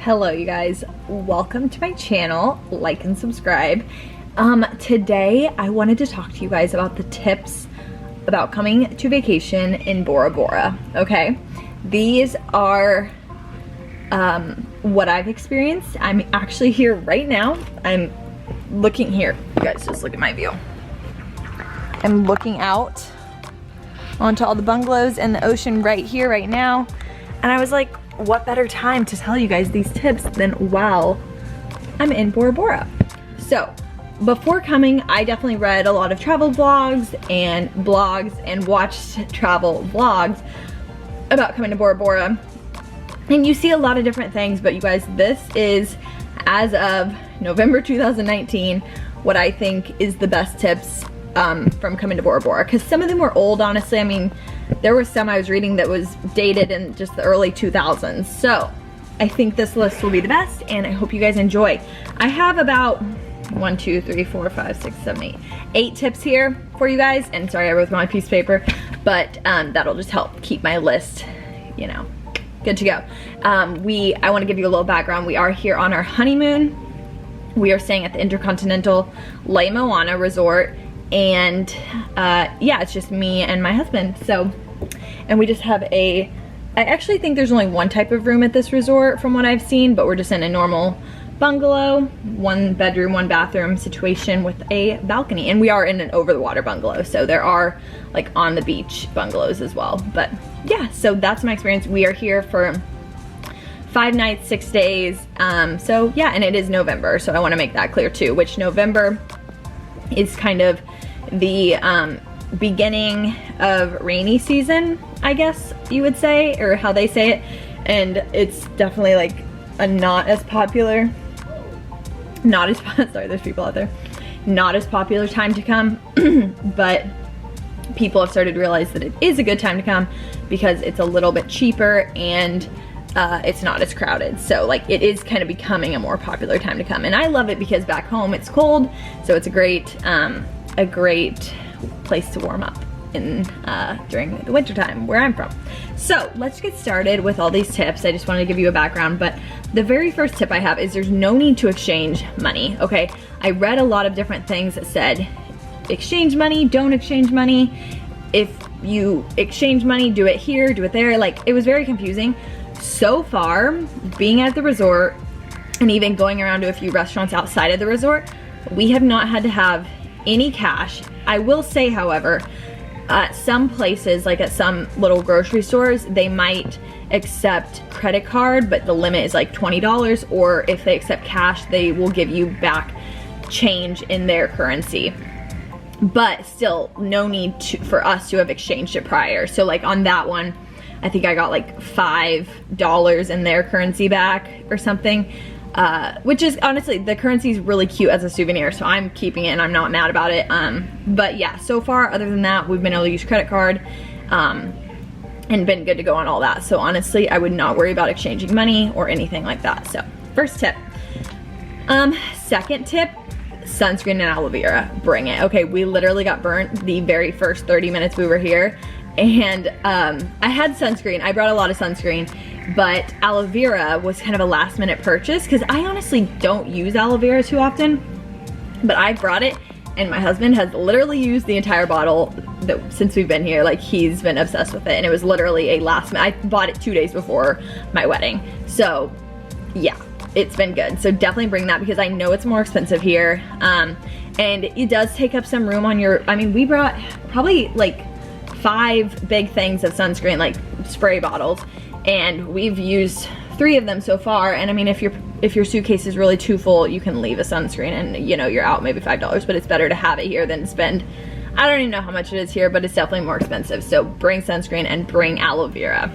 Hello you guys, welcome to my channel. Like and subscribe. Today I wanted to talk to you guys about the tips about coming to vacation in Bora Bora. Okay, these are what I've experienced. I'm actually here right now. I'm looking here, you guys, just look at my view. I'm looking out onto all the bungalows and the ocean right here right now, and I was like, what better time to tell you guys these tips than while I'm in Bora Bora. So before coming, I definitely read a lot of travel blogs and watched travel vlogs about coming to Bora Bora, and you see a lot of different things, but you guys, this is, as of November 2019, what I think is the best tips from coming to Bora Bora, because some of them were old, honestly. I mean, there was some I was reading that was dated in just the early 2000s. So I think this list will be the best, and I hope you guys enjoy. I have about 1, 2, 3, 4, 5, 6, 7, 8 tips here for you guys, and sorry I wrote them on a piece of paper, but that'll just help keep my list, you know, good to go. I want to give you a little background. We are here on our honeymoon. We are staying at the Intercontinental Le Moana Resort, and yeah, it's just me and my husband. So, and we just have I actually think there's only one type of room at this resort from what I've seen, but we're just in a normal bungalow, 1 bedroom, 1 bathroom situation with a balcony, and we are in an over the water bungalow, so there are like on the beach bungalows as well. But yeah, so that's my experience. We are here for 5 nights, 6 days. So yeah, and it is November, so I want to make that clear too, which November is kind of the beginning of rainy season, I guess you would say, or how they say it, and it's definitely like a not as popular sorry, there's people out there, not as popular time to come, but people have started to realize that it is a good time to come because it's a little bit cheaper and it's not as crowded. So like, it is kind of becoming a more popular time to come, and I love it because back home it's cold, so it's a great place to warm up in during the winter time where I'm from. So let's get started with all these tips. I just wanted to give you a background, but the very first tip I have is there's no need to exchange money. Okay, I read a lot of different things that said exchange money, don't exchange money, if you exchange money, do it here, do it there. Like, it was very confusing. So far, being at the resort and even going around to a few restaurants outside of the resort, we have not had to have any cash. I will say, however, some places, like at some little grocery stores, they might accept credit card, but the limit is like $20, or if they accept cash, they will give you back change in their currency. But still, no need for us to have exchanged it prior. So like on that one, I think I got like $5 in their currency back or something, which is, honestly, the currency is really cute as a souvenir, so I'm keeping it and I'm not mad about it. But yeah, so far, other than that, we've been able to use credit card and been good to go on all that. So honestly, I would not worry about exchanging money or anything like that. So first tip. Second tip, sunscreen and aloe vera, bring it. Okay, we literally got burnt the very first 30 minutes we were here. And I had sunscreen. I brought a lot of sunscreen, but aloe vera was kind of a last minute purchase because I honestly don't use aloe vera too often, but I brought it, and my husband has literally used the entire bottle since we've been here. Like, he's been obsessed with it, and it was literally a last minute. I bought it 2 days before my wedding. So yeah, it's been good. So definitely bring that because I know it's more expensive here. And it does take up some room on your, I mean, we brought probably like 5 big things of sunscreen, like spray bottles, and we've used 3 of them so far. And I mean, if your suitcase is really too full, you can leave a sunscreen and, you know, you're out maybe $5, but it's better to have it here than spend, I don't even know how much it is here, but it's definitely more expensive. So bring sunscreen and bring aloe vera.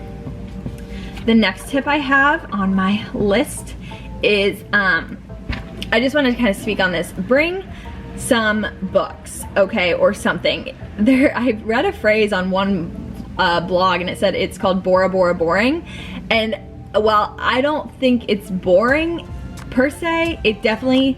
The next tip I have on my list is, I just wanted to kind of speak on this. Bring some books, okay, or something. I read a phrase on one blog, and it said it's called Bora Bora boring, and while I don't think it's boring per se, it definitely,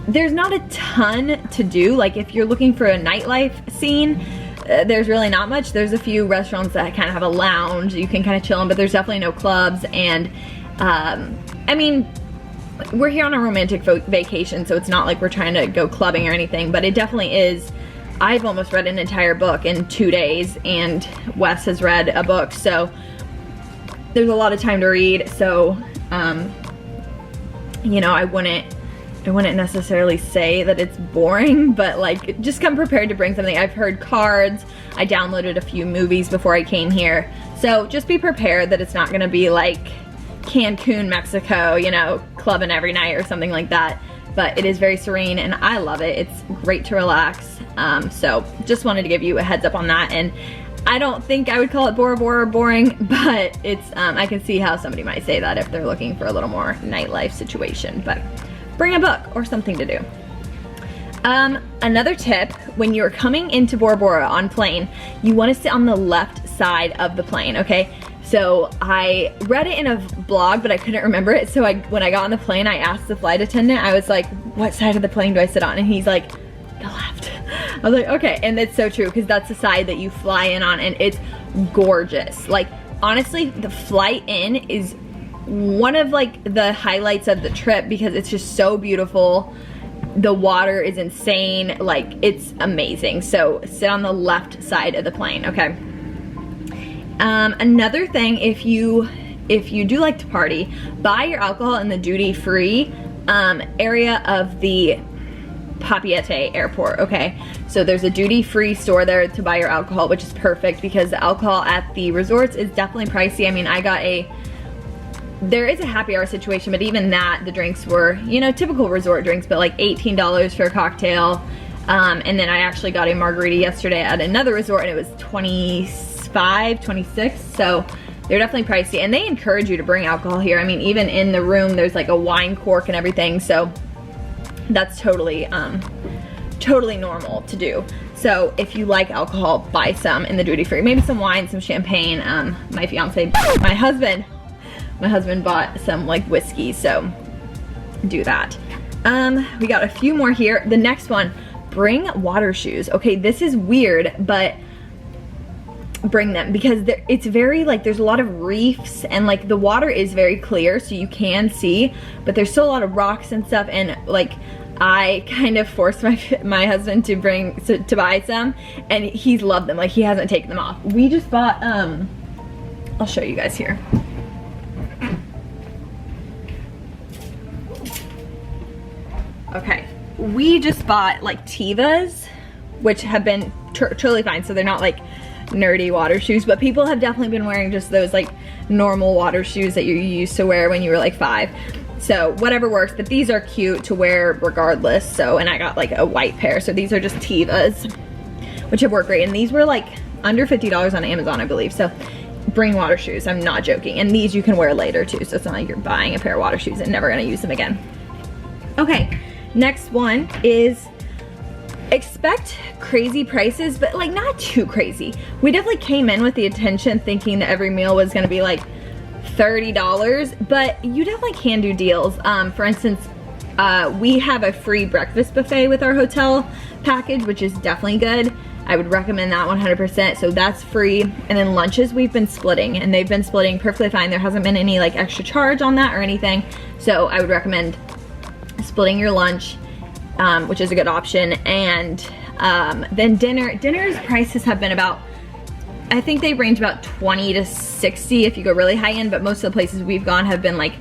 there's not a ton to do. Like, if you're looking for a nightlife scene, there's really not much. There's a few restaurants that kind of have a lounge you can kind of chill in, but there's definitely no clubs, and I mean, we're here on a romantic vacation, so it's not like we're trying to go clubbing or anything, but it definitely is. I've almost read an entire book in 2 days, and Wes has read a book, so there's a lot of time to read. So, you know, I wouldn't necessarily say that it's boring, but like, just come prepared to bring something. I've heard cards. I downloaded a few movies before I came here. So just be prepared that it's not gonna be like Cancun, Mexico, you know, clubbing every night or something like that. But it is very serene and I love it. It's great to relax. So just wanted to give you a heads up on that. And I don't think I would call it Bora Bora boring, but it's, I can see how somebody might say that if they're looking for a little more nightlife situation. But bring a book or something to do. Another tip, when you're coming into Bora Bora on plane, you want to sit on the left side of the plane, okay? So I read it in a blog, but I couldn't remember it. So when I got on the plane, I asked the flight attendant, I was like, what side of the plane do I sit on? And he's like, the left. I was like, okay. And it's so true, because that's the side that you fly in on, and it's gorgeous. Like, honestly, the flight in is one of like the highlights of the trip, because it's just so beautiful. The water is insane. Like, it's amazing. So sit on the left side of the plane, okay? Another thing, if you do like to party, buy your alcohol in the duty-free area of the Papeete airport, okay? So there's a duty-free store there to buy your alcohol, which is perfect, because the alcohol at the resorts is definitely pricey. I mean, there is a happy hour situation, but even that, the drinks were, you know, typical resort drinks, but like $18 for a cocktail. And then I actually got a margarita yesterday at another resort, and it was $25, $26, so they're definitely pricey. And they encourage you to bring alcohol here. I mean, even in the room, there's like a wine cork and everything, so that's totally normal to do. So if you like alcohol, buy some in the duty free. Maybe some wine, some champagne. My husband bought some like whiskey, so do that. We got a few more here. The next one, bring water shoes. Okay, this is weird, but bring them, because it's very like, there's a lot of reefs, and like the water is very clear so you can see, but there's still a lot of rocks and stuff. And like, I kind of forced my husband to buy some, and he's loved them. Like, he hasn't taken them off. We just bought I'll show you guys here. Okay, we just bought like Tevas, which have been totally fine. So they're not like nerdy water shoes, but people have definitely been wearing just those like normal water shoes that you used to wear when you were like 5. So whatever works, but these are cute to wear regardless. So, and I got like a white pair. So these are just Tevas, which have worked great. And these were like under $50 on Amazon, I believe. So bring water shoes, I'm not joking. And these you can wear later too. So it's not like you're buying a pair of water shoes and never gonna use them again. Okay, next one is expect crazy prices, but like not too crazy. We definitely came in with the intention thinking that every meal was gonna be like $30, but you definitely can do deals. For instance, we have a free breakfast buffet with our hotel package, which is definitely good. I would recommend that 100%. So that's free. And then lunches we've been splitting, and they've been splitting perfectly fine. There hasn't been any like extra charge on that or anything. So I would recommend splitting your lunch, which is a good option. And then dinner's prices have been about, I think they range about 20 to 60 if you go really high end, but most of the places we've gone have been like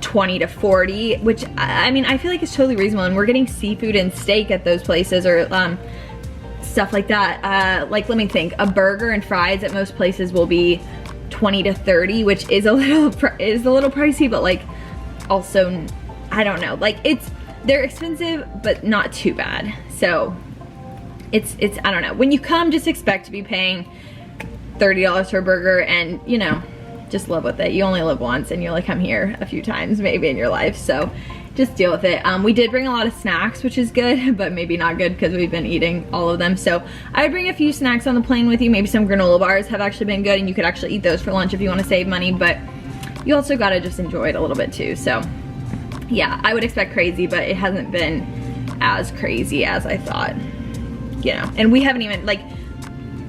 20 to 40, which I mean, I feel like it's totally reasonable. And we're getting seafood and steak at those places, or stuff like that. Like, let me think, a burger and fries at most places will be 20 to 30, which is a little pricey, but like also, I don't know, like they're expensive, but not too bad. So it's, I don't know. When you come, just expect to be paying $30 for a burger, and you know, just live with it. You only live once, and you only come here a few times maybe in your life, so just deal with it. We did bring a lot of snacks, which is good, but maybe not good because we've been eating all of them. So I would bring a few snacks on the plane with you. Maybe some granola bars have actually been good, and you could actually eat those for lunch if you want to save money, but you also gotta just enjoy it a little bit too. So yeah, I would expect crazy, but it hasn't been as crazy as I thought, you know. And we haven't even, like,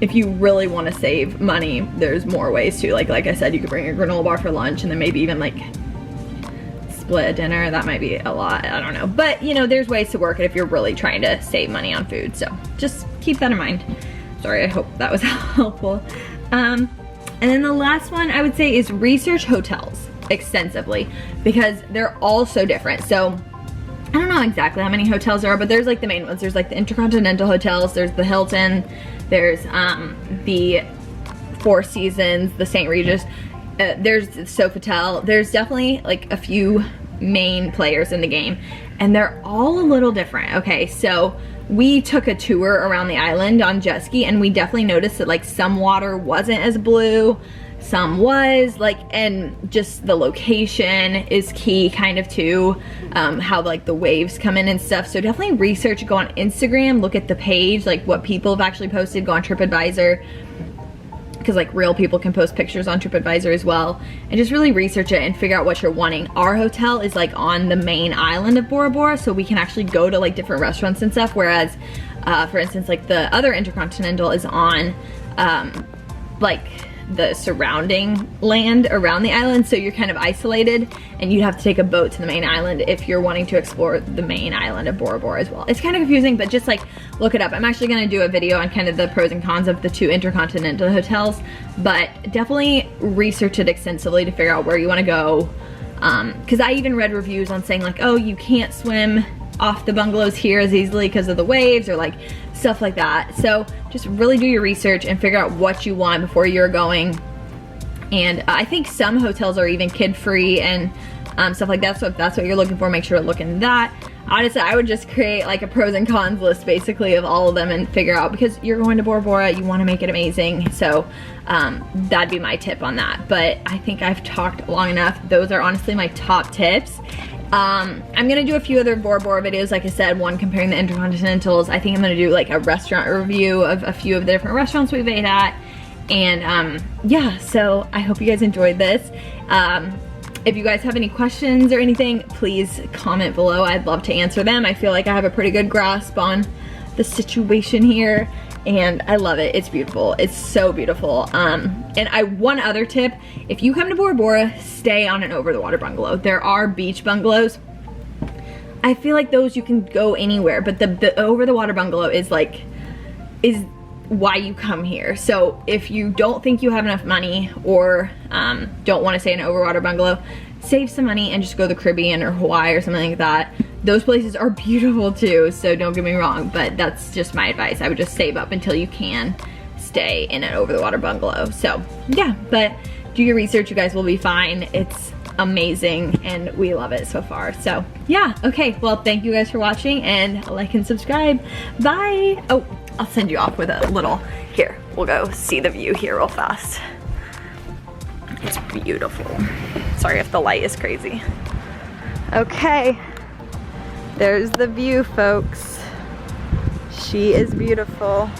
if you really want to save money, there's more ways too. Like I said, you could bring a granola bar for lunch and then maybe even like split a dinner. That might be a lot, I don't know. But you know, there's ways to work it if you're really trying to save money on food. So just keep that in mind. Sorry, I hope that was helpful. And then the last one I would say is research hotels extensively, because they're all so different. So I don't know exactly how many hotels there are, but there's like the main ones. There's like the Intercontinental hotels, there's the Hilton, there's the Four Seasons, the St. Regis, there's the Sofitel. There's definitely like a few main players in the game, and they're all a little different. Okay, so we took a tour around the island on jet ski, and we definitely noticed that like some water wasn't as blue, some was, like, and just the location is key kind of too, how like the waves come in and stuff. So definitely research, go on Instagram, look at the page, like what people have actually posted, go on TripAdvisor, because like real people can post pictures on TripAdvisor as well, and just really research it and figure out what you're wanting. Our hotel is like on the main island of Bora Bora, so we can actually go to like different restaurants and stuff, whereas for instance like the other Intercontinental is on like the surrounding land around the island, so you're kind of isolated and you'd have to take a boat to the main island if you're wanting to explore the main island of Bora Bora as well. It's kind of confusing, but just like look it up. I'm actually going to do a video on kind of the pros and cons of the two Intercontinental hotels, but definitely research it extensively to figure out where you want to go, because I even read reviews on saying like, oh, you can't swim off the bungalows here as easily because of the waves, or like stuff like that. So just really do your research and figure out what you want before you're going. And I think some hotels are even kid-free and stuff like that, so if that's what you're looking for, make sure to look into that. Honestly, I would just create like a pros and cons list basically of all of them and figure out, because you're going to Bora Bora, you want to make it amazing. So that'd be my tip on that. But I think I've talked long enough. Those are honestly my top tips. I'm gonna do a few other Bora Bora videos, like I said, one comparing the Intercontinentals. I think I'm gonna do like a restaurant review of a few of the different restaurants we've ate at. And yeah, so I hope you guys enjoyed this. If you guys have any questions or anything, please comment below. I'd love to answer them. I feel like I have a pretty good grasp on the situation here, and I love it. It's beautiful. It's so beautiful. And one other tip, if you come to Bora Bora, stay on an over-the-water bungalow. There are beach bungalows. I feel like those you can go anywhere, but the over-the-water bungalow is why you come here. So if you don't think you have enough money, or don't want to stay in an over-water bungalow, save some money and just go to the Caribbean or Hawaii or something like that. Those places are beautiful too, so don't get me wrong, but that's just my advice. I would just save up until you can stay in an over-the-water bungalow. So yeah, but do your research, you guys will be fine. It's amazing and we love it so far. So yeah, okay, well thank you guys for watching, and like and subscribe. Bye. Oh, I'll send you off with a little, here, we'll go see the view here real fast. It's beautiful. Sorry if the light is crazy. Okay, there's the view, folks. She is beautiful.